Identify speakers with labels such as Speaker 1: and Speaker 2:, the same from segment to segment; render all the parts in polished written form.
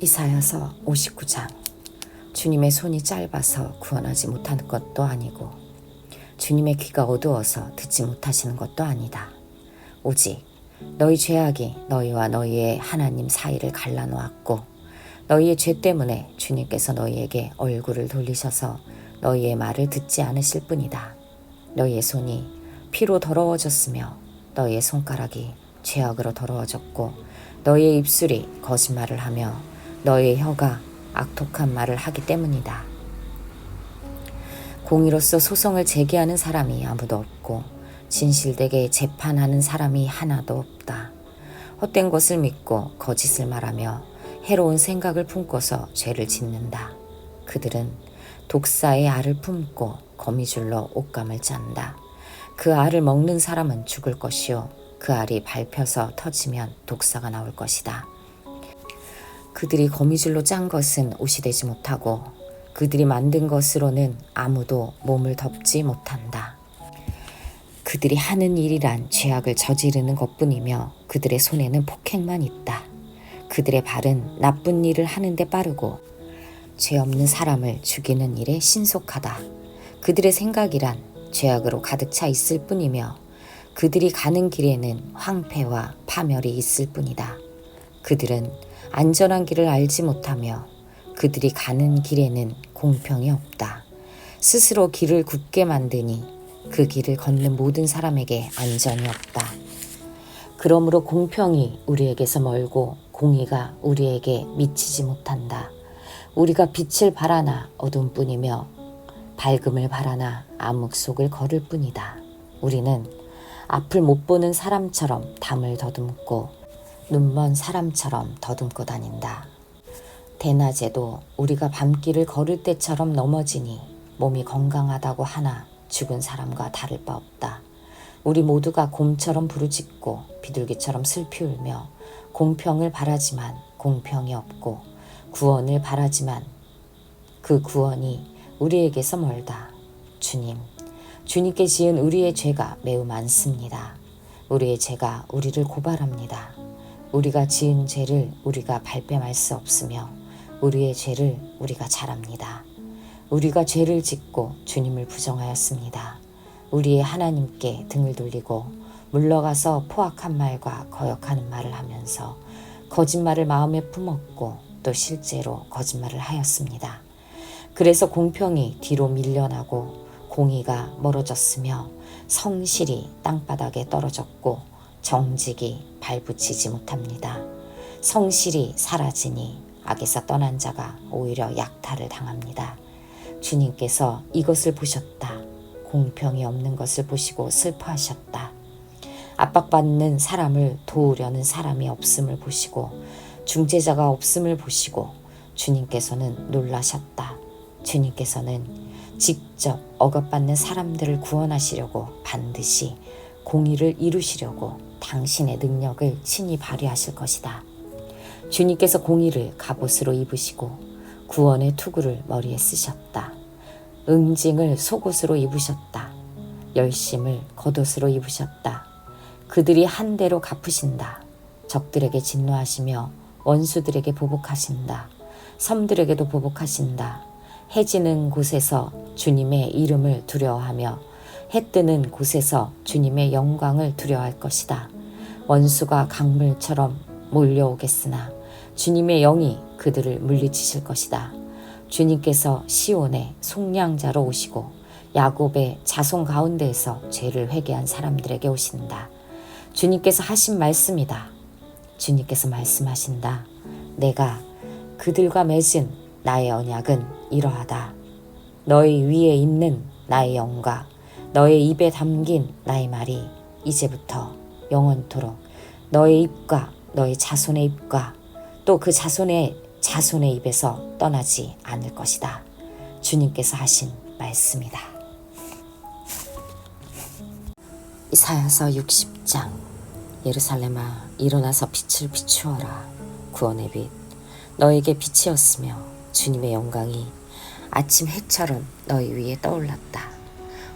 Speaker 1: 이사야서 59장. 주님의 손이 짧아서 구원하지 못하는 것도 아니고 주님의 귀가 어두워서 듣지 못하시는 것도 아니다. 오직 너희 죄악이 너희와 너희의 하나님 사이를 갈라놓았고 너희의 죄 때문에 주님께서 너희에게 얼굴을 돌리셔서 너희의 말을 듣지 않으실 뿐이다. 너희의 손이 피로 더러워졌으며 너희의 손가락이 죄악으로 더러워졌고 너희의 입술이 거짓말을 하며 너희의 혀가 악독한 말을 하기 때문이다. 공의로서 소송을 제기하는 사람이 아무도 없고 진실되게 재판하는 사람이 하나도 없다. 헛된 것을 믿고 거짓을 말하며 해로운 생각을 품고서 죄를 짓는다. 그들은 독사의 알을 품고 거미줄로 옷감을 짠다. 그 알을 먹는 사람은 죽을 것이요 그 알이 밟혀서 터지면 독사가 나올 것이다. 그들이 거미줄로 짠 것은 옷이 되지 못하고 그들이 만든 것으로는 아무도 몸을 덮지 못한다. 그들이 하는 일이란 죄악을 저지르는 것뿐이며 그들의 손에는 폭행만 있다. 그들의 발은 나쁜 일을 하는데 빠르고 죄 없는 사람을 죽이는 일에 신속하다. 그들의 생각이란 죄악으로 가득 차 있을 뿐이며 그들이 가는 길에는 황폐와 파멸이 있을 뿐이다. 그들은 안전한 길을 알지 못하며 그들이 가는 길에는 공평이 없다. 스스로 길을 굳게 만드니 그 길을 걷는 모든 사람에게 안전이 없다. 그러므로 공평이 우리에게서 멀고 공의가 우리에게 미치지 못한다. 우리가 빛을 바라나 어둠뿐이며 밝음을 바라나 암흑 속을 걸을 뿐이다. 우리는 앞을 못 보는 사람처럼 담을 더듬고 눈먼 사람처럼 더듬고 다닌다. 대낮에도 우리가 밤길을 걸을 때처럼 넘어지니 몸이 건강하다고 하나 죽은 사람과 다를 바 없다. 우리 모두가 곰처럼 부르짖고 비둘기처럼 슬피 울며 공평을 바라지만 공평이 없고 구원을 바라지만 그 구원이 우리에게서 멀다. 주님께 지은 우리의 죄가 매우 많습니다. 우리의 죄가 우리를 고발합니다. 우리가 지은 죄를 우리가 발뺌할 수 없으며 우리의 죄를 우리가 잘 압니다. 우리가 죄를 짓고 주님을 부정하였습니다. 우리의 하나님께 등을 돌리고 물러가서 포악한 말과 거역하는 말을 하면서 거짓말을 마음에 품었고 또 실제로 거짓말을 하였습니다. 그래서 공평이 뒤로 밀려나고 공의가 멀어졌으며 성실이 땅바닥에 떨어졌고 정직이 발붙이지 못합니다. 성실이 사라지니 악에서 떠난 자가 오히려 약탈을 당합니다. 주님께서 이것을 보셨다. 공평이 없는 것을 보시고 슬퍼하셨다. 압박받는 사람을 도우려는 사람이 없음을 보시고 중재자가 없음을 보시고 주님께서는 놀라셨다. 주님께서는 직접 억압받는 사람들을 구원하시려고 반드시 공의를 이루시려고 당신의 능력을 친히 발휘하실 것이다. 주님께서 공의를 갑옷으로 입으시고 구원의 투구를 머리에 쓰셨다. 응징을 속옷으로 입으셨다. 열심을 겉옷으로 입으셨다. 그들이 한 대로 갚으신다. 적들에게 진노하시며 원수들에게 보복하신다. 섬들에게도 보복하신다. 해 지는 곳에서 주님의 이름을 두려워하며 해 뜨는 곳에서 주님의 영광을 두려워할 것이다. 원수가 강물처럼 몰려오겠으나 주님의 영이 그들을 물리치실 것이다. 주님께서 시온의 속량자로 오시고 야곱의 자손 가운데에서 죄를 회개한 사람들에게 오신다. 주님께서 하신 말씀이다. 주님께서 말씀하신다. 내가 그들과 맺은 나의 언약은 이러하다. 너희 위에 있는 나의 영과 너의 입에 담긴 나의 말이 이제부터 영원토록 너의 입과 너의 자손의 입과 또 그 자손의 입에서 떠나지 않을 것이다. 주님께서 하신 말씀이다. 이사야서 60장. 예루살렘아 일어나서 빛을 비추어라. 구원의 빛 너에게 빛이었으며 주님의 영광이 아침 해처럼 너희 위에 떠올랐다.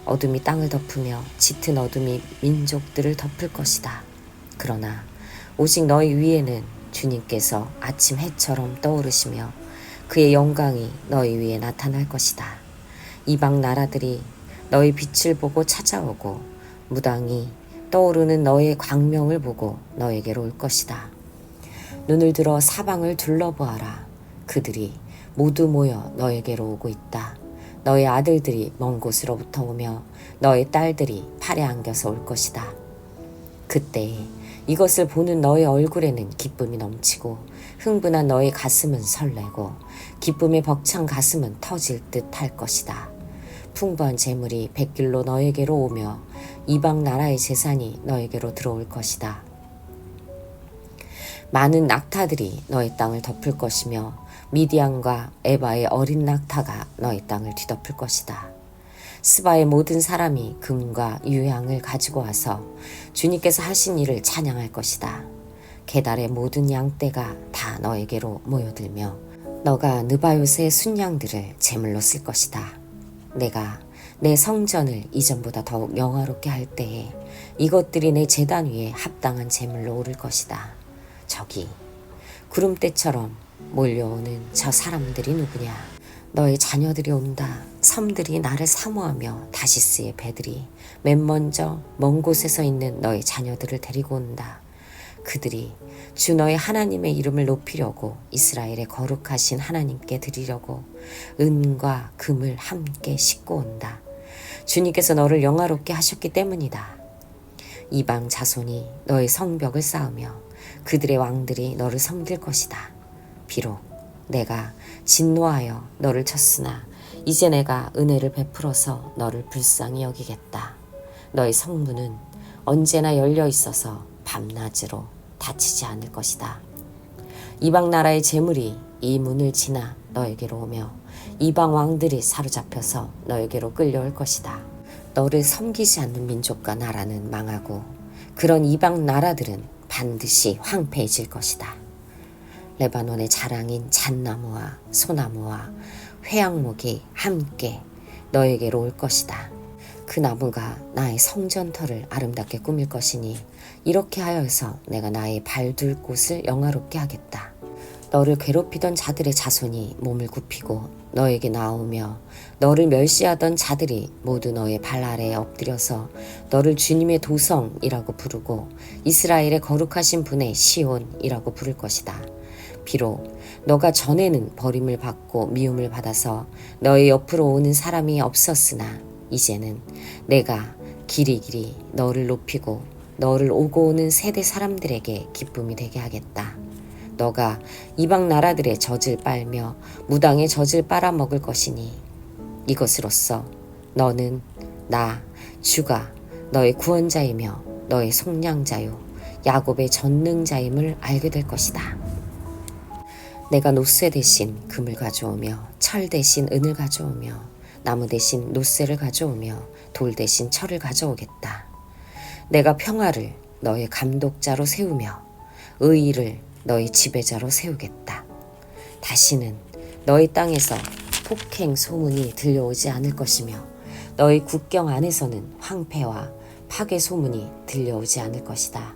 Speaker 1: 어둠이 땅을 덮으며 짙은 어둠이 민족들을 덮을 것이다. 그러나 오직 너희 위에는 주님께서 아침 해처럼 떠오르시며 그의 영광이 너희 위에 나타날 것이다. 이방 나라들이 너희 빛을 보고 찾아오고 무당이 떠오르는 너의 광명을 보고 너에게로 올 것이다. 눈을 들어 사방을 둘러보아라. 그들이 모두 모여 너에게로 오고 있다. 너의 아들들이 먼 곳으로부터 오며 너의 딸들이 팔에 안겨서 올 것이다. 그때에 이것을 보는 너의 얼굴에는 기쁨이 넘치고 흥분한 너의 가슴은 설레고 기쁨에 벅찬 가슴은 터질 듯 할 것이다. 풍부한 재물이 백길로 너에게로 오며 이방 나라의 재산이 너에게로 들어올 것이다. 많은 낙타들이 너의 땅을 덮을 것이며 미디안과 에바의 어린 낙타가 너의 땅을 뒤덮을 것이다. 스바의 모든 사람이 금과 유향을 가지고 와서 주님께서 하신 일을 찬양할 것이다. 게달의 모든 양떼가 다 너에게로 모여들며 너가 느바요스의 순양들을 제물로 쓸 것이다. 내가 내 성전을 이전보다 더욱 영화롭게 할 때에 이것들이 내 제단 위에 합당한 제물로 오를 것이다. 저기 구름대처럼 몰려오는 저 사람들이 누구냐? 너의 자녀들이 온다. 섬들이 나를 사모하며 다시스의 배들이 맨 먼저 먼 곳에서 있는 너의 자녀들을 데리고 온다. 그들이 주 너의 하나님의 이름을 높이려고 이스라엘의 거룩하신 하나님께 드리려고 은과 금을 함께 싣고 온다. 주님께서 너를 영화롭게 하셨기 때문이다. 이방 자손이 너의 성벽을 쌓으며 그들의 왕들이 너를 섬길 것이다. 비록 내가 진노하여 너를 쳤으나 이제 내가 은혜를 베풀어서 너를 불쌍히 여기겠다. 너의 성문은 언제나 열려 있어서 밤낮으로 닫히지 않을 것이다. 이방 나라의 재물이 이 문을 지나 너에게로 오며 이방 왕들이 사로잡혀서 너에게로 끌려올 것이다. 너를 섬기지 않는 민족과 나라는 망하고 그런 이방 나라들은 반드시 황폐해질 것이다. 레바논의 자랑인 잣나무와 소나무와 회양목이 함께 너에게로 올 것이다. 그 나무가 나의 성전터를 아름답게 꾸밀 것이니 이렇게 하여서 내가 나의 발둘 곳을 영화롭게 하겠다. 너를 괴롭히던 자들의 자손이 몸을 굽히고 너에게 나오며 너를 멸시하던 자들이 모두 너의 발 아래에 엎드려서 너를 주님의 도성이라고 부르고 이스라엘의 거룩하신 분의 시온이라고 부를 것이다. 비록 너가 전에는 버림을 받고 미움을 받아서 너의 옆으로 오는 사람이 없었으나 이제는 내가 길이길이 너를 높이고 너를 오고 오는 세대 사람들에게 기쁨이 되게 하겠다. 너가 이방 나라들의 젖을 빨며 무당의 젖을 빨아먹을 것이니 이것으로써 너는 나 주가 너의 구원자이며 너의 속량자요 야곱의 전능자임을 알게 될 것이다. 내가 노쇠 대신 금을 가져오며 철 대신 은을 가져오며 나무 대신 노쇠를 가져오며 돌 대신 철을 가져오겠다. 내가 평화를 너의 감독자로 세우며 의의를 너의 지배자로 세우겠다. 다시는 너희 땅에서 폭행 소문이 들려오지 않을 것이며 너희 국경 안에서는 황폐와 파괴 소문이 들려오지 않을 것이다.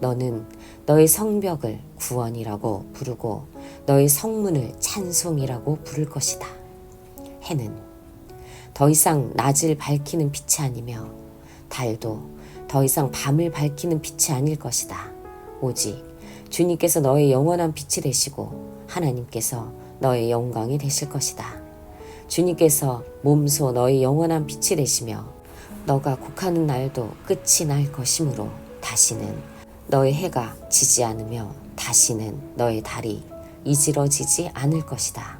Speaker 1: 너는 너의 성벽을 구원이라고 부르고 너의 성문을 찬송이라고 부를 것이다. 해는 더 이상 낮을 밝히는 빛이 아니며 달도 더 이상 밤을 밝히는 빛이 아닐 것이다. 오직 주님께서 너의 영원한 빛이 되시고 하나님께서 너의 영광이 되실 것이다. 주님께서 몸소 너의 영원한 빛이 되시며 너가 곡하는 날도 끝이 날 것이므로 다시는 너의 해가 지지 않으며 다시는 너의 달이 이지러지지 않을 것이다.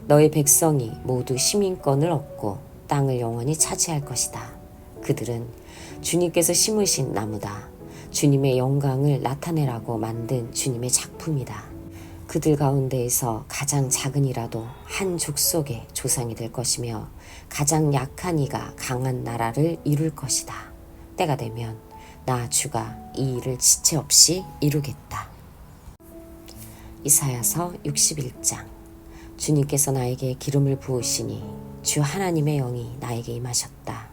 Speaker 1: 너의 백성이 모두 시민권을 얻고 땅을 영원히 차지할 것이다. 그들은 주님께서 심으신 나무다. 주님의 영광을 나타내라고 만든 주님의 작품이다. 그들 가운데에서 가장 작은 이라도 한 족속의 조상이 될 것이며 가장 약한 이가 강한 나라를 이룰 것이다. 때가 되면 나 주가 이 일을 지체 없이 이루겠다. 이사야서 61장. 주님께서 나에게 기름을 부으시니 주 하나님의 영이 나에게 임하셨다.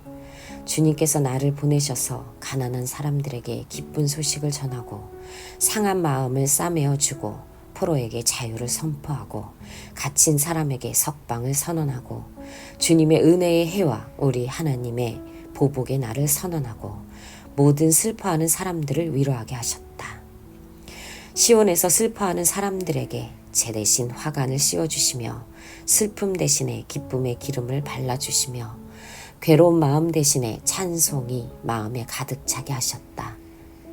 Speaker 1: 주님께서 나를 보내셔서 가난한 사람들에게 기쁜 소식을 전하고 상한 마음을 싸매어 주고 포로에게 자유를 선포하고 갇힌 사람에게 석방을 선언하고 주님의 은혜의 해와 우리 하나님의 보복의 날을 선언하고 모든 슬퍼하는 사람들을 위로하게 하셨다. 시온에서 슬퍼하는 사람들에게 제 대신 화관을 씌워주시며 슬픔 대신에 기쁨의 기름을 발라주시며 괴로운 마음 대신에 찬송이 마음에 가득 차게 하셨다.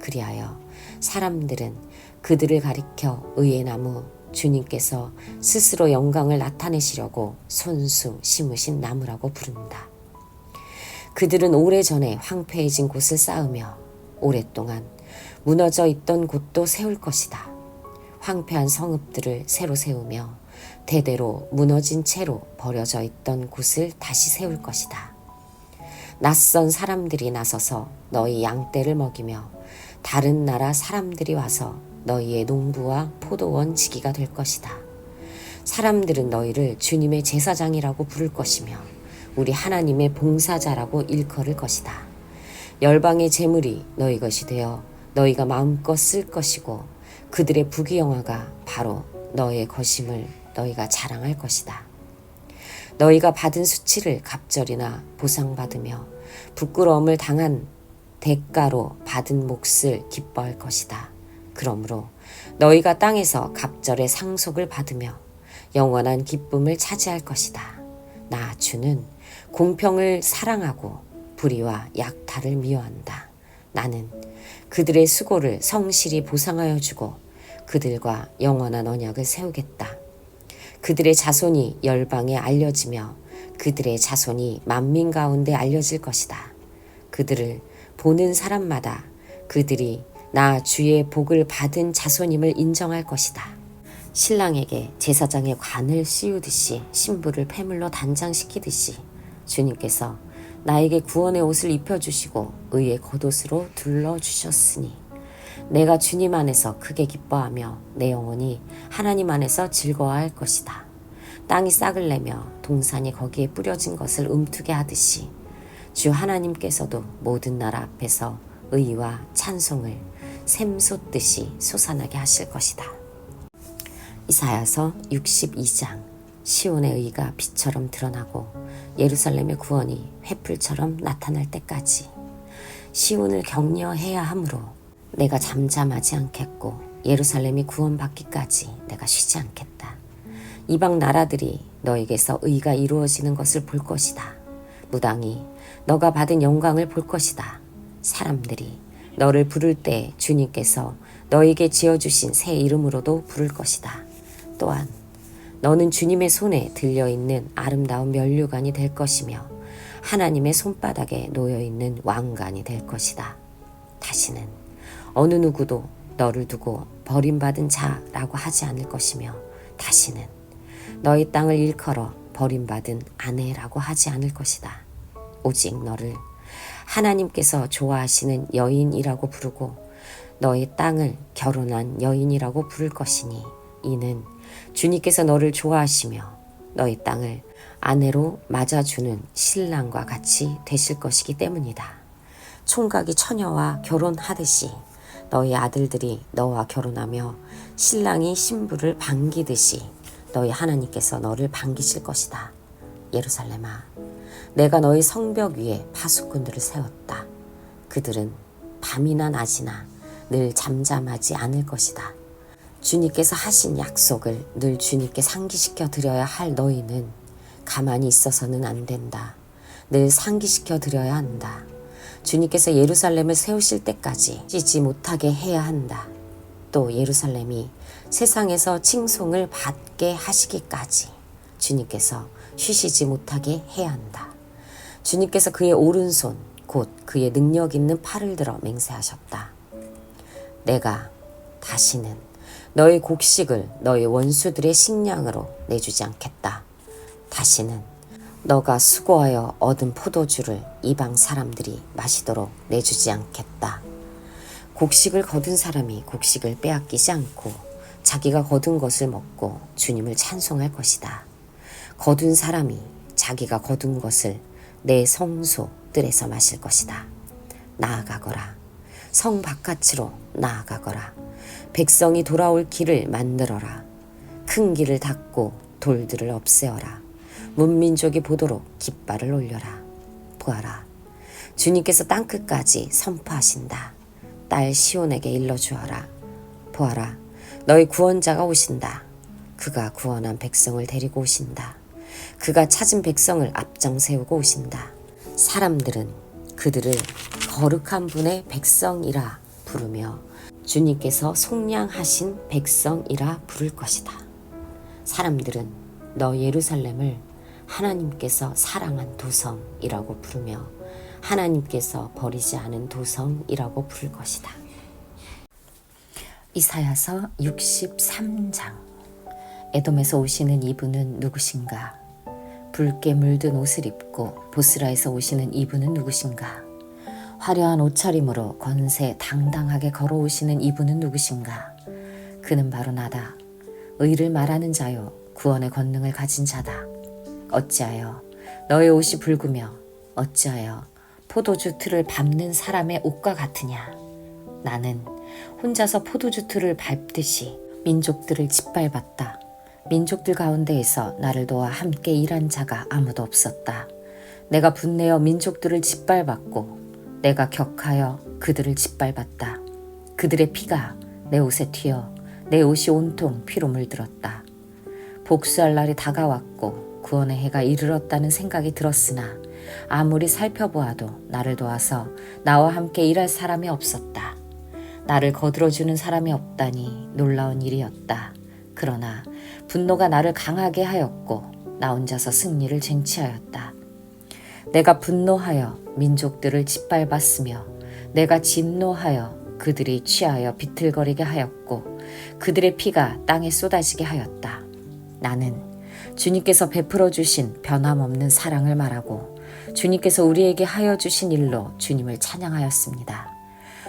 Speaker 1: 그리하여 사람들은 그들을 가리켜 의의 나무 주님께서 스스로 영광을 나타내시려고 손수 심으신 나무라고 부른다. 그들은 오래전에 황폐해진 곳을 쌓으며 오랫동안 무너져 있던 곳도 세울 것이다. 황폐한 성읍들을 새로 세우며 대대로 무너진 채로 버려져 있던 곳을 다시 세울 것이다. 낯선 사람들이 나서서 너희 양떼를 먹이며 다른 나라 사람들이 와서 너희의 농부와 포도원 지기가 될 것이다. 사람들은 너희를 주님의 제사장이라고 부를 것이며 우리 하나님의 봉사자라고 일컬을 것이다. 열방의 재물이 너희 것이 되어 너희가 마음껏 쓸 것이고 그들의 부귀영화가 바로 너의 것임을 너희가 자랑할 것이다. 너희가 받은 수치를 갑절이나 보상받으며 부끄러움을 당한 대가로 받은 몫을 기뻐할 것이다. 그러므로 너희가 땅에서 갑절의 상속을 받으며 영원한 기쁨을 차지할 것이다. 나 주는 공평을 사랑하고 불의와 약탈을 미워한다. 나는 그들의 수고를 성실히 보상하여 주고 그들과 영원한 언약을 세우겠다. 그들의 자손이 열방에 알려지며 그들의 자손이 만민 가운데 알려질 것이다. 그들을 보는 사람마다 그들이 나 주의 복을 받은 자손임을 인정할 것이다. 신랑에게 제사장의 관을 씌우듯이 신부를 폐물로 단장시키듯이 주님께서 나에게 구원의 옷을 입혀주시고 의의 겉옷으로 둘러주셨으니 내가 주님 안에서 크게 기뻐하며 내 영혼이 하나님 안에서 즐거워할 것이다. 땅이 싹을 내며 동산이 거기에 뿌려진 것을 움트게 하듯이 주 하나님께서도 모든 나라 앞에서 의와 찬송을 샘솟듯이 솟아나게 하실 것이다. 이사야서 62장. 시온의 의가 빛처럼 드러나고 예루살렘의 구원이 횃불처럼 나타날 때까지 시온을 격려해야 하므로 내가 잠잠하지 않겠고 예루살렘이 구원받기까지 내가 쉬지 않겠다. 이방 나라들이 너에게서 의가 이루어지는 것을 볼 것이다. 무당이 너가 받은 영광을 볼 것이다. 사람들이 너를 부를 때 주님께서 너에게 지어주신 새 이름으로도 부를 것이다. 또한 너는 주님의 손에 들려있는 아름다운 면류관이 될 것이며 하나님의 손바닥에 놓여있는 왕관이 될 것이다. 다시는 어느 누구도 너를 두고 버림받은 자라고 하지 않을 것이며 다시는 너희 땅을 일컬어 버림받은 아내라고 하지 않을 것이다. 오직 너를 하나님께서 좋아하시는 여인이라고 부르고 너희 땅을 결혼한 여인이라고 부를 것이니 이는 주님께서 너를 좋아하시며 너희 땅을 아내로 맞아주는 신랑과 같이 되실 것이기 때문이다. 총각이 처녀와 결혼하듯이 너희 아들들이 너와 결혼하며 신랑이 신부를 반기듯이 너희 하나님께서 너를 반기실 것이다. 예루살렘아, 내가 너희 성벽 위에 파수꾼들을 세웠다. 그들은 밤이나 낮이나 늘 잠잠하지 않을 것이다. 주님께서 하신 약속을 늘 주님께 상기시켜 드려야 할 너희는 가만히 있어서는 안 된다. 늘 상기시켜 드려야 한다. 주님께서 예루살렘을 세우실 때까지 쉬지 못하게 해야 한다. 또 예루살렘이 세상에서 칭송을 받게 하시기까지 주님께서 쉬시지 못하게 해야 한다. 주님께서 그의 오른손 곧 그의 능력 있는 팔을 들어 맹세하셨다. 내가 다시는 너의 곡식을 너의 원수들의 식량으로 내주지 않겠다. 다시는 너가 수고하여 얻은 포도주를 이방 사람들이 마시도록 내주지 않겠다. 곡식을 거둔 사람이 곡식을 빼앗기지 않고 자기가 거둔 것을 먹고 주님을 찬송할 것이다. 거둔 사람이 자기가 거둔 것을 내 성소 뜰에서 마실 것이다. 나아가거라. 성 바깥으로 나아가거라. 백성이 돌아올 길을 만들어라. 큰 길을 닫고 돌들을 없애어라. 문민족이 보도록 깃발을 올려라. 보아라. 주님께서 땅끝까지 선포하신다. 딸 시온에게 일러주어라. 보아라. 너희 구원자가 오신다. 그가 구원한 백성을 데리고 오신다. 그가 찾은 백성을 앞장 세우고 오신다. 사람들은 그들을 거룩한 분의 백성이라 부르며 주님께서 속량하신 백성이라 부를 것이다. 사람들은 너 예루살렘을 하나님께서 사랑한 도성이라고 부르며 하나님께서 버리지 않은 도성이라고 부를 것이다. 이사야서 63장. 에돔에서 오시는 이분은 누구신가? 붉게 물든 옷을 입고 보스라에서 오시는 이분은 누구신가? 화려한 옷차림으로 권세 당당하게 걸어오시는 이분은 누구신가? 그는 바로 나다. 의를 말하는 자요 구원의 권능을 가진 자다. 어찌하여 너의 옷이 붉으며 어찌하여 포도주 틀을 밟는 사람의 옷과 같으냐? 나는 혼자서 포도주 틀을 밟듯이 민족들을 짓밟았다. 민족들 가운데에서 나를 도와 함께 일한 자가 아무도 없었다. 내가 분내어 민족들을 짓밟았고 내가 격하여 그들을 짓밟았다. 그들의 피가 내 옷에 튀어 내 옷이 온통 피로 물들었다. 복수할 날이 다가왔고 구원의 해가 이르렀다는 생각이 들었으나 아무리 살펴보아도 나를 도와서 나와 함께 일할 사람이 없었다. 나를 거들어주는 사람이 없다니 놀라운 일이었다. 그러나 분노가 나를 강하게 하였고 나 혼자서 승리를 쟁취하였다. 내가 분노하여 민족들을 짓밟았으며 내가 진노하여 그들이 취하여 비틀거리게 하였고 그들의 피가 땅에 쏟아지게 하였다. 나는 주님께서 베풀어 주신 변함없는 사랑을 말하고 주님께서 우리에게 하여 주신 일로 주님을 찬양하였습니다.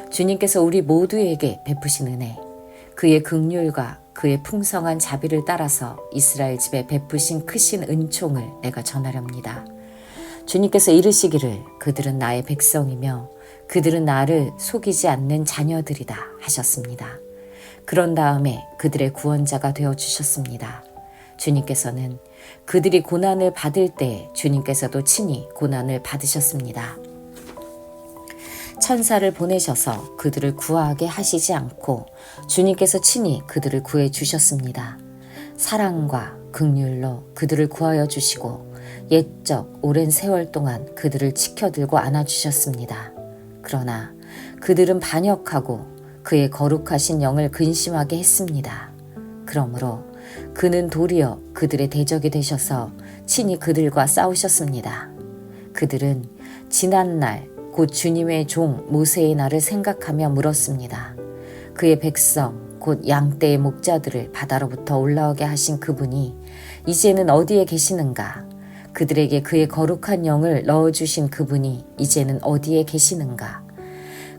Speaker 1: 주님께서 우리 모두에게 베푸신 은혜, 그의 긍휼과 그의 풍성한 자비를 따라서 이스라엘 집에 베푸신 크신 은총을 내가 전하렵니다. 주님께서 이르시기를 그들은 나의 백성이며 그들은 나를 속이지 않는 자녀들이다 하셨습니다. 그런 다음에 그들의 구원자가 되어주셨습니다. 주님께서는 그들이 고난을 받을 때 주님께서도 친히 고난을 받으셨습니다. 천사를 보내셔서 그들을 구하게 하시지 않고 주님께서 친히 그들을 구해 주셨습니다. 사랑과 긍휼로 그들을 구하여 주시고 옛적 오랜 세월 동안 그들을 지켜들고 안아주셨습니다. 그러나 그들은 반역하고 그의 거룩하신 영을 근심하게 했습니다. 그러므로 그는 도리어 그들의 대적이 되셔서 친히 그들과 싸우셨습니다. 그들은 지난날 곧 주님의 종 모세의 날을 생각하며 물었습니다. 그의 백성 곧 양떼의 목자들을 바다로부터 올라오게 하신 그분이 이제는 어디에 계시는가? 그들에게 그의 거룩한 영을 넣어주신 그분이 이제는 어디에 계시는가?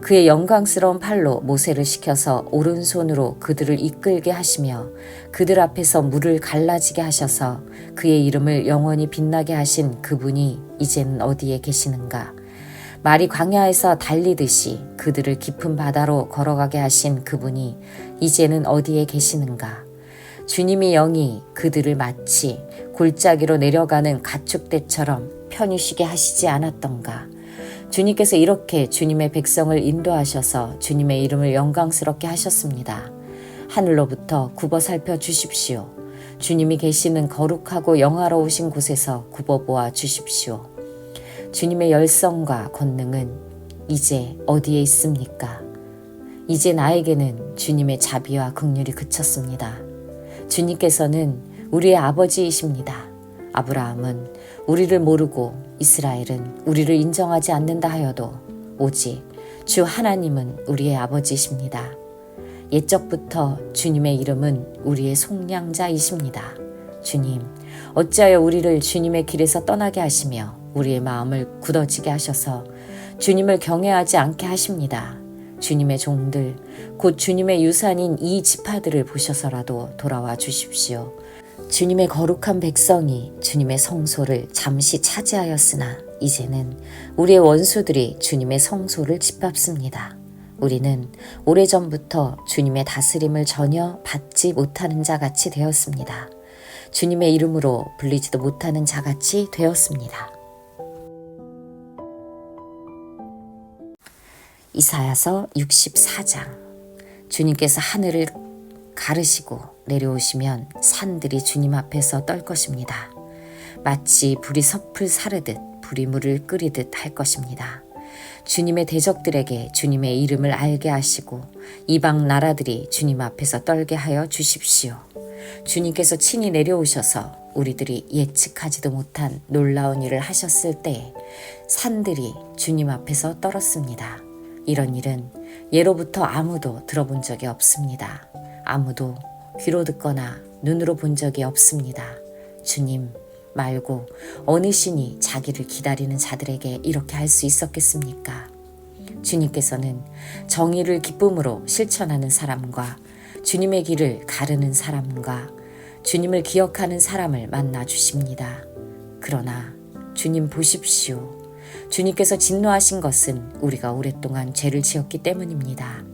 Speaker 1: 그의 영광스러운 팔로 모세를 시켜서 오른손으로 그들을 이끌게 하시며 그들 앞에서 물을 갈라지게 하셔서 그의 이름을 영원히 빛나게 하신 그분이 이제는 어디에 계시는가? 말이 광야에서 달리듯이 그들을 깊은 바다로 걸어가게 하신 그분이 이제는 어디에 계시는가? 주님이 영이 그들을 마치 골짜기로 내려가는 가축대처럼 편히 쉬게 하시지 않았던가? 주님께서 이렇게 주님의 백성을 인도하셔서 주님의 이름을 영광스럽게 하셨습니다. 하늘로부터 굽어 살펴 주십시오. 주님이 계시는 거룩하고 영화로우신 곳에서 굽어 보아 주십시오. 주님의 열성과 권능은 이제 어디에 있습니까? 이제 나에게는 주님의 자비와 긍휼이 그쳤습니다. 주님께서는 우리의 아버지이십니다. 아브라함은 우리를 모르고 이스라엘은 우리를 인정하지 않는다 하여도 오직 주 하나님은 우리의 아버지이십니다. 옛적부터 주님의 이름은 우리의 속량자이십니다. 주님, 어찌하여 우리를 주님의 길에서 떠나게 하시며 우리의 마음을 굳어지게 하셔서 주님을 경외하지 않게 하십니다. 주님의 종들, 곧 주님의 유산인 이 지파들을 보셔서라도 돌아와 주십시오. 주님의 거룩한 백성이 주님의 성소를 잠시 차지하였으나 이제는 우리의 원수들이 주님의 성소를 짓밟습니다. 우리는 오래전부터 주님의 다스림을 전혀 받지 못하는 자같이 되었습니다. 주님의 이름으로 불리지도 못하는 자같이 되었습니다. 이사야서 64장. 주님께서 하늘을 가르시고 내려오시면 산들이 주님 앞에서 떨 것입니다. 마치 불이 섭을 사르듯 불이 물을 끓이듯 할 것입니다. 주님의 대적들에게 주님의 이름을 알게 하시고 이방 나라들이 주님 앞에서 떨게 하여 주십시오. 주님께서 친히 내려오셔서 우리들이 예측하지도 못한 놀라운 일을 하셨을 때에 산들이 주님 앞에서 떨었습니다. 이런 일은 예로부터 아무도 들어본 적이 없습니다. 아무도 귀로 듣거나 눈으로 본 적이 없습니다. 주님 말고 어느 신이 자기를 기다리는 자들에게 이렇게 할 수 있었겠습니까? 주님께서는 정의를 기쁨으로 실천하는 사람과 주님의 길을 가르는 사람과 주님을 기억하는 사람을 만나 주십니다. 그러나 주님 보십시오. 주님께서 진노하신 것은 우리가 오랫동안 죄를 지었기 때문입니다.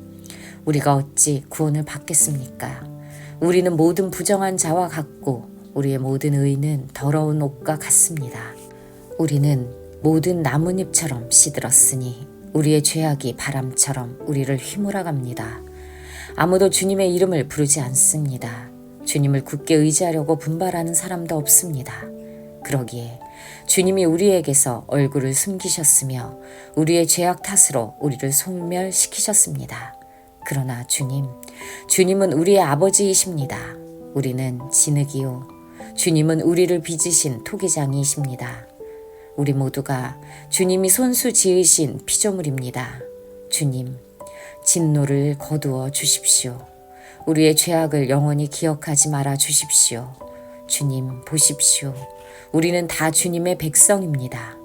Speaker 1: 우리가 어찌 구원을 받겠습니까? 우리는 모든 부정한 자와 같고 우리의 모든 의는 더러운 옷과 같습니다. 우리는 모든 나뭇잎처럼 시들었으니 우리의 죄악이 바람처럼 우리를 휘몰아갑니다. 아무도 주님의 이름을 부르지 않습니다. 주님을 굳게 의지하려고 분발하는 사람도 없습니다. 그러기에 주님이 우리에게서 얼굴을 숨기셨으며 우리의 죄악 탓으로 우리를 소멸시키셨습니다. 그러나 주님은 우리의 아버지이십니다. 우리는 진흙이요 주님은 우리를 빚으신 토기장이십니다. 우리 모두가 주님이 손수 지으신 피조물입니다. 주님, 진노를 거두어 주십시오. 우리의 죄악을 영원히 기억하지 말아 주십시오. 주님 보십시오. 우리는 다 주님의 백성입니다.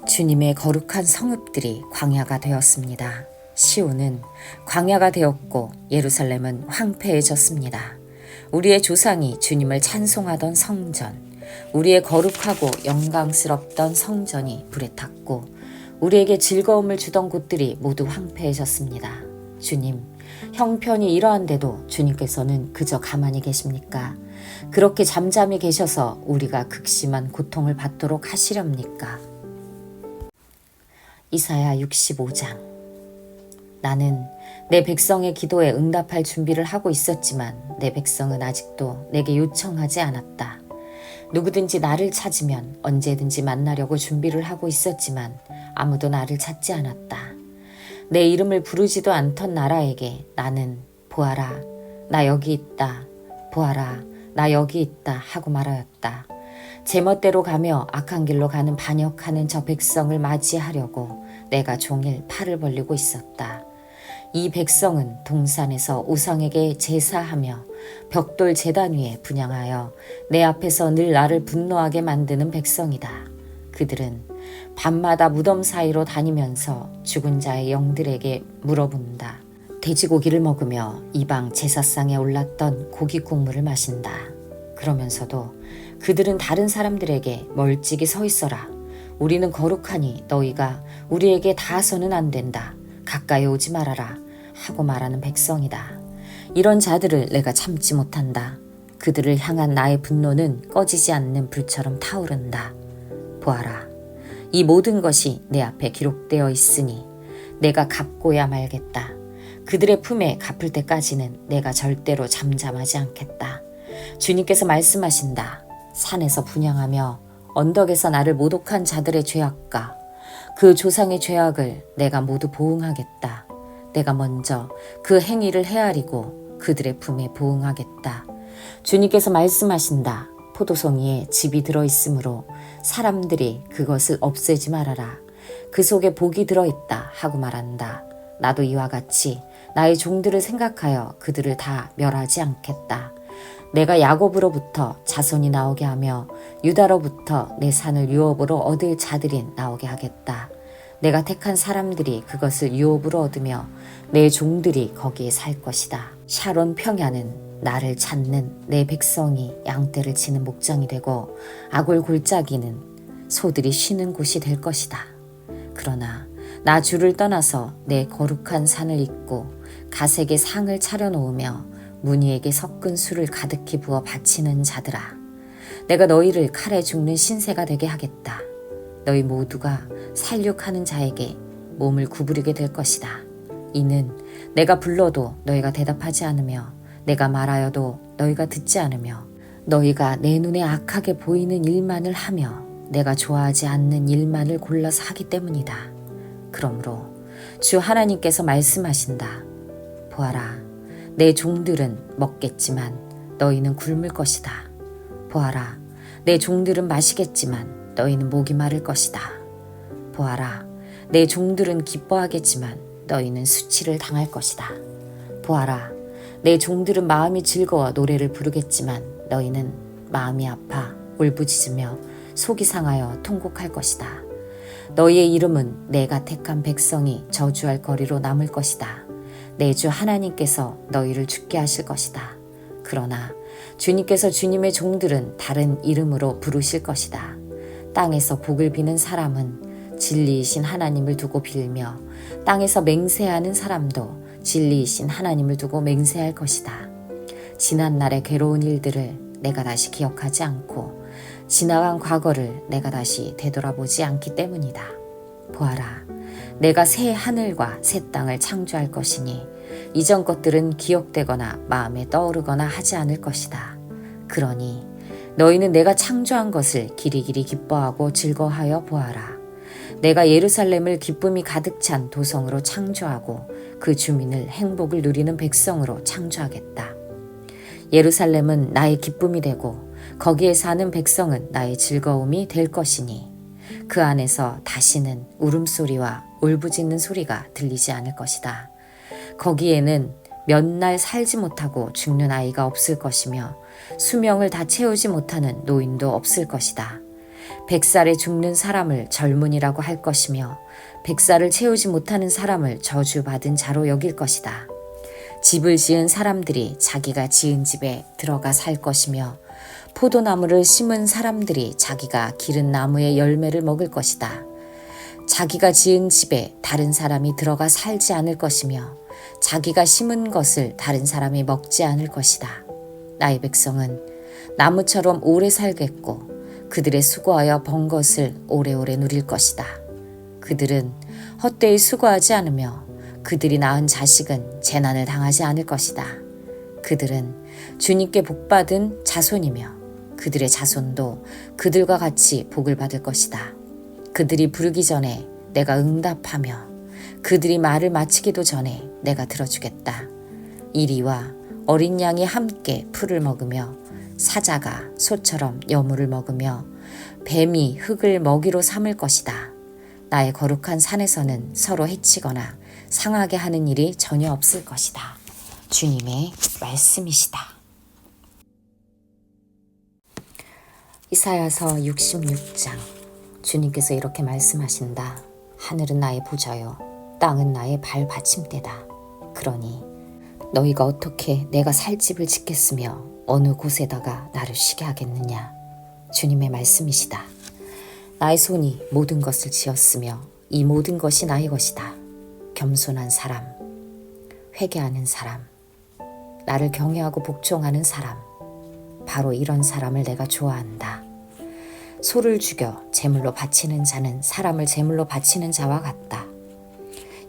Speaker 1: 주님의 거룩한 성읍들이 광야가 되었습니다. 시온은 광야가 되었고 예루살렘은 황폐해졌습니다. 우리의 조상이 주님을 찬송하던 성전, 우리의 거룩하고 영광스럽던 성전이 불에 탔고 우리에게 즐거움을 주던 곳들이 모두 황폐해졌습니다. 주님, 형편이 이러한데도 주님께서는 그저 가만히 계십니까? 그렇게 잠잠히 계셔서 우리가 극심한 고통을 받도록 하시렵니까? 이사야 65장. 나는 내 백성의 기도에 응답할 준비를 하고 있었지만 내 백성은 아직도 내게 요청하지 않았다. 누구든지 나를 찾으면 언제든지 만나려고 준비를 하고 있었지만 아무도 나를 찾지 않았다. 내 이름을 부르지도 않던 나라에게 나는 보아라, 나 여기 있다. 보아라, 나 여기 있다 하고 말하였다. 제멋대로 가며 악한 길로 가는 반역하는 저 백성을 맞이하려고 내가 종일 팔을 벌리고 있었다. 이 백성은 동산에서 우상에게 제사하며 벽돌 제단 위에 분향하여 내 앞에서 늘 나를 분노하게 만드는 백성이다. 그들은 밤마다 무덤 사이로 다니면서 죽은 자의 영들에게 물어본다. 돼지고기를 먹으며 이방 제사상에 올랐던 고기 국물을 마신다. 그러면서도 그들은 다른 사람들에게 멀찍이 서 있어라. 우리는 거룩하니 너희가 우리에게 닿아서는 안 된다. 가까이 오지 말아라 하고 말하는 백성이다. 이런 자들을 내가 참지 못한다. 그들을 향한 나의 분노는 꺼지지 않는 불처럼 타오른다. 보아라, 이 모든 것이 내 앞에 기록되어 있으니 내가 갚고야 말겠다. 그들의 품에 갚을 때까지는 내가 절대로 잠잠하지 않겠다. 주님께서 말씀하신다. 산에서 분향하며 언덕에서 나를 모독한 자들의 죄악과 그 조상의 죄악을 내가 모두 보응하겠다. 내가 먼저 그 행위를 헤아리고 그들의 품에 보응하겠다. 주님께서 말씀하신다. 포도송이에 즙이 들어있으므로 사람들이 그것을 없애지 말아라. 그 속에 복이 들어있다 하고 말한다. 나도 이와 같이 나의 종들을 생각하여 그들을 다 멸하지 않겠다. 내가 야곱으로부터 자손이 나오게 하며 유다로부터 내 산을 유업으로 얻을 자들이 나오게 하겠다. 내가 택한 사람들이 그것을 유업으로 얻으며 내 종들이 거기에 살 것이다. 샤론 평야는 나를 찾는 내 백성이 양떼를 치는 목장이 되고 아골 골짜기는 소들이 쉬는 곳이 될 것이다. 그러나 나 주를 떠나서 내 거룩한 산을 잇고 가색의 상을 차려놓으며 무니에게 섞은 술을 가득히 부어 바치는 자들아, 내가 너희를 칼에 죽는 신세가 되게 하겠다. 너희 모두가 살육하는 자에게 몸을 구부리게 될 것이다. 이는 내가 불러도 너희가 대답하지 않으며 내가 말하여도 너희가 듣지 않으며 너희가 내 눈에 악하게 보이는 일만을 하며 내가 좋아하지 않는 일만을 골라서 하기 때문이다. 그러므로 주 하나님께서 말씀하신다. 보아라, 내 종들은 먹겠지만 너희는 굶을 것이다. 보아라, 내 종들은 마시겠지만 너희는 목이 마를 것이다. 보아라, 내 종들은 기뻐하겠지만 너희는 수치를 당할 것이다. 보아라, 내 종들은 마음이 즐거워 노래를 부르겠지만 너희는 마음이 아파 울부짖으며 속이 상하여 통곡할 것이다. 너희의 이름은 내가 택한 백성이 저주할 거리로 남을 것이다. 내 주 하나님께서 너희를 죽게 하실 것이다. 그러나 주님께서 주님의 종들은 다른 이름으로 부르실 것이다. 땅에서 복을 비는 사람은 진리이신 하나님을 두고 빌며 땅에서 맹세하는 사람도 진리이신 하나님을 두고 맹세할 것이다. 지난날의 괴로운 일들을 내가 다시 기억하지 않고 지나간 과거를 내가 다시 되돌아보지 않기 때문이다. 보아라, 내가 새 하늘과 새 땅을 창조할 것이니 이전 것들은 기억되거나 마음에 떠오르거나 하지 않을 것이다. 그러니 너희는 내가 창조한 것을 길이길이 기뻐하고 즐거워하여 보아라. 내가 예루살렘을 기쁨이 가득 찬 도성으로 창조하고 그 주민을 행복을 누리는 백성으로 창조하겠다. 예루살렘은 나의 기쁨이 되고 거기에 사는 백성은 나의 즐거움이 될 것이니 그 안에서 다시는 울음소리와 울부짖는 소리가 들리지 않을 것이다. 거기에는 몇 날 살지 못하고 죽는 아이가 없을 것이며 수명을 다 채우지 못하는 노인도 없을 것이다. 100살에 죽는 사람을 젊은이라고 할 것이며 100살을 채우지 못하는 사람을 저주받은 자로 여길 것이다. 집을 지은 사람들이 자기가 지은 집에 들어가 살 것이며 포도나무를 심은 사람들이 자기가 기른 나무의 열매를 먹을 것이다. 자기가 지은 집에 다른 사람이 들어가 살지 않을 것이며 자기가 심은 것을 다른 사람이 먹지 않을 것이다. 나의 백성은 나무처럼 오래 살겠고 그들의 수고하여 번 것을 오래오래 누릴 것이다. 그들은 헛되이 수고하지 않으며 그들이 낳은 자식은 재난을 당하지 않을 것이다. 그들은 주님께 복받은 자손이며 그들의 자손도 그들과 같이 복을 받을 것이다. 그들이 부르기 전에 내가 응답하며 그들이 말을 마치기도 전에 내가 들어주겠다. 이리와 어린 양이 함께 풀을 먹으며 사자가 소처럼 여물을 먹으며 뱀이 흙을 먹이로 삼을 것이다. 나의 거룩한 산에서는 서로 해치거나 상하게 하는 일이 전혀 없을 것이다. 주님의 말씀이시다. 이사야서 66장. 주님께서 이렇게 말씀하신다. 하늘은 나의 보좌요 땅은 나의 발 받침대다. 그러니 너희가 어떻게 내가 살 집을 짓겠으며 어느 곳에다가 나를 쉬게 하겠느냐. 주님의 말씀이시다. 나의 손이 모든 것을 지었으며 이 모든 것이 나의 것이다. 겸손한 사람, 회개하는 사람, 나를 경외하고 복종하는 사람, 바로 이런 사람을 내가 좋아한다. 소를 죽여 제물로 바치는 자는 사람을 제물로 바치는 자와 같다.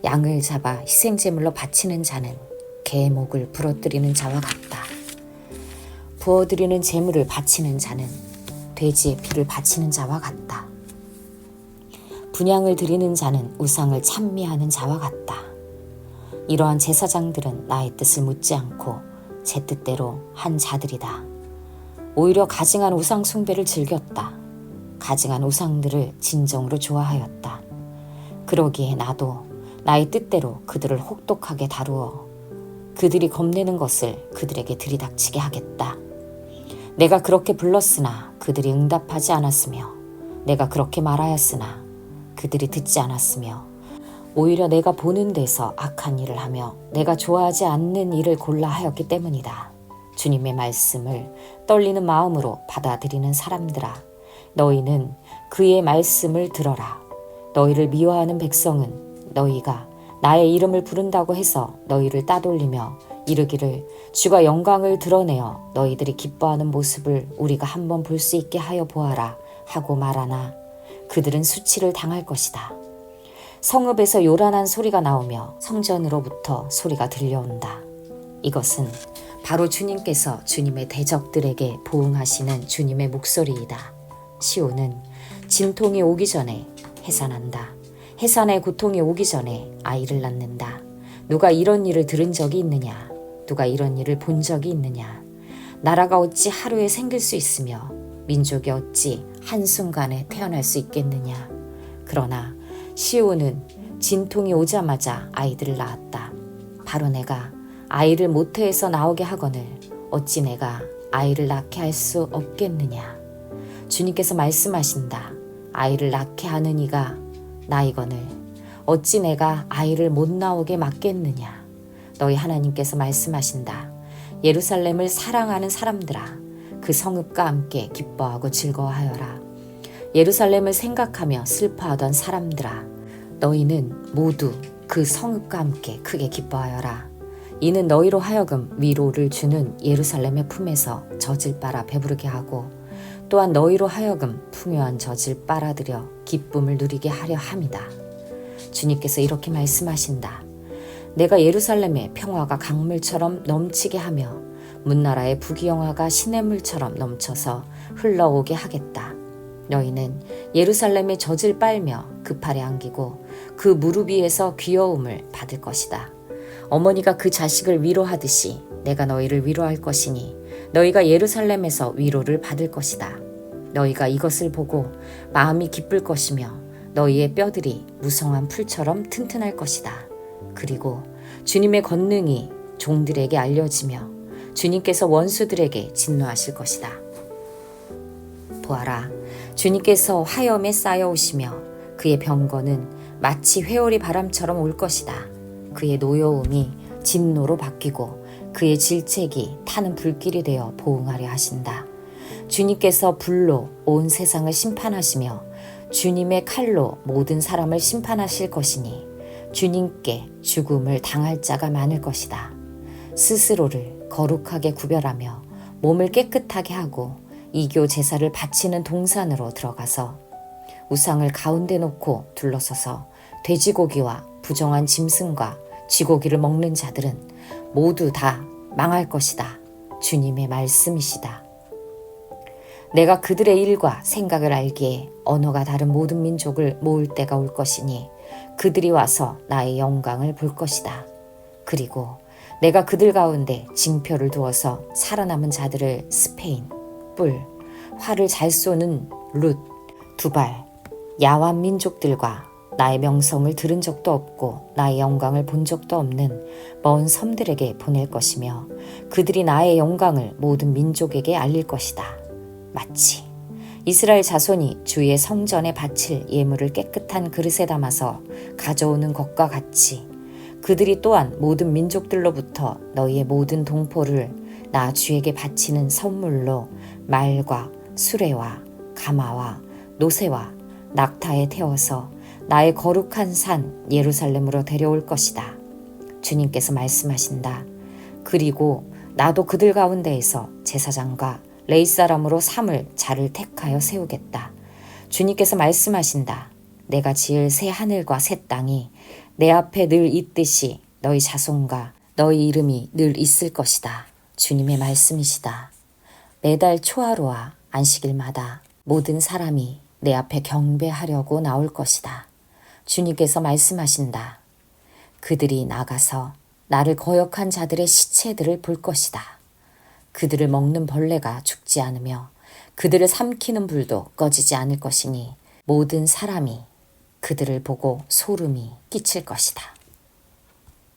Speaker 1: 양을 잡아 희생제물로 바치는 자는 개의 목을 부러뜨리는 자와 같다. 부어드리는 제물을 바치는 자는 돼지의 피를 바치는 자와 같다. 분향을 드리는 자는 우상을 찬미하는 자와 같다. 이러한 제사장들은 나의 뜻을 묻지 않고 제 뜻대로 한 자들이다. 오히려 가증한 우상 숭배를 즐겼다. 가증한 우상들을 진정으로 좋아하였다. 그러기에 나도 나의 뜻대로 그들을 혹독하게 다루어 그들이 겁내는 것을 그들에게 들이닥치게 하겠다. 내가 그렇게 불렀으나 그들이 응답하지 않았으며 내가 그렇게 말하였으나 그들이 듣지 않았으며 오히려 내가 보는 데서 악한 일을 하며 내가 좋아하지 않는 일을 골라 하였기 때문이다. 주님의 말씀을 떨리는 마음으로 받아들이는 사람들아, 너희는 그의 말씀을 들어라. 너희를 미워하는 백성은 너희가 나의 이름을 부른다고 해서 너희를 따돌리며 이르기를 주가 영광을 드러내어 너희들이 기뻐하는 모습을 우리가 한번 볼 수 있게 하여 보아라 하고 말하나 그들은 수치를 당할 것이다. 성읍에서 요란한 소리가 나오며 성전으로부터 소리가 들려온다. 이것은 바로 주님께서 주님의 대적들에게 보응하시는 주님의 목소리이다. 시온은 진통이 오기 전에 해산한다. 해산의 고통이 오기 전에 아이를 낳는다. 누가 이런 일을 들은 적이 있느냐? 누가 이런 일을 본 적이 있느냐? 나라가 어찌 하루에 생길 수 있으며 민족이 어찌 한순간에 태어날 수 있겠느냐? 그러나 시온은 진통이 오자마자 아이들을 낳았다. 바로 내가 아이를 모태에서 나오게 하거늘 어찌 내가 아이를 낳게 할 수 없겠느냐? 주님께서 말씀하신다. 아이를 낳게 하는 이가 나이거늘 어찌 내가 아이를 못 나오게 막겠느냐? 너희 하나님께서 말씀하신다. 예루살렘을 사랑하는 사람들아, 그 성읍과 함께 기뻐하고 즐거워하여라. 예루살렘을 생각하며 슬퍼하던 사람들아, 너희는 모두 그 성읍과 함께 크게 기뻐하여라. 이는 너희로 하여금 위로를 주는 예루살렘의 품에서 젖을 빨아 배부르게 하고 또한 너희로 하여금 풍요한 젖을 빨아들여 기쁨을 누리게 하려 함이다. 주님께서 이렇게 말씀하신다. 내가 예루살렘의 평화가 강물처럼 넘치게 하며 문나라의 부귀영화가 시냇물처럼 넘쳐서 흘러오게 하겠다. 너희는 예루살렘의 젖을 빨며 그 팔에 안기고 그 무릎 위에서 귀여움을 받을 것이다. 어머니가 그 자식을 위로하듯이 내가 너희를 위로할 것이니 너희가 예루살렘에서 위로를 받을 것이다. 너희가 이것을 보고 마음이 기쁠 것이며 너희의 뼈들이 무성한 풀처럼 튼튼할 것이다. 그리고 주님의 권능이 종들에게 알려지며 주님께서 원수들에게 진노하실 것이다. 보아라, 주님께서 화염에 쌓여오시며 그의 병거는 마치 회오리 바람처럼 올 것이다. 그의 노여움이 진노로 바뀌고 그의 질책이 타는 불길이 되어 보응하려 하신다. 주님께서 불로 온 세상을 심판하시며 주님의 칼로 모든 사람을 심판하실 것이니 주님께 죽음을 당할 자가 많을 것이다. 스스로를 거룩하게 구별하며 몸을 깨끗하게 하고 이교 제사를 바치는 동산으로 들어가서 우상을 가운데 놓고 둘러서서 돼지고기와 부정한 짐승과 쥐고기를 먹는 자들은 모두 다 망할 것이다. 주님의 말씀이시다. 내가 그들의 일과 생각을 알기에 언어가 다른 모든 민족을 모을 때가 올 것이니 그들이 와서 나의 영광을 볼 것이다. 그리고 내가 그들 가운데 징표를 두어서 살아남은 자들을 스페인, 뿔, 활을 잘 쏘는 룻, 두발, 야완 민족들과 나의 명성을 들은 적도 없고 나의 영광을 본 적도 없는 먼 섬들에게 보낼 것이며 그들이 나의 영광을 모든 민족에게 알릴 것이다. 마치 이스라엘 자손이 주의 성전에 바칠 예물을 깨끗한 그릇에 담아서 가져오는 것과 같이 그들이 또한 모든 민족들로부터 너희의 모든 동포를 나 주에게 바치는 선물로 말과 수레와 가마와 노새와 낙타에 태워서 나의 거룩한 산 예루살렘으로 데려올 것이다. 주님께서 말씀하신다. 그리고 나도 그들 가운데에서 제사장과 레위 사람으로 삼을 자를 택하여 세우겠다. 주님께서 말씀하신다. 내가 지을 새 하늘과 새 땅이 내 앞에 늘 있듯이 너희 자손과 너희 이름이 늘 있을 것이다. 주님의 말씀이시다. 매달 초하루와 안식일마다 모든 사람이 내 앞에 경배하려고 나올 것이다. 주님께서 말씀하신다. 그들이 나가서 나를 거역한 자들의 시체들을 볼 것이다. 그들을 먹는 벌레가 죽지 않으며 그들을 삼키는 불도 꺼지지 않을 것이니 모든 사람이 그들을 보고 소름이 끼칠 것이다.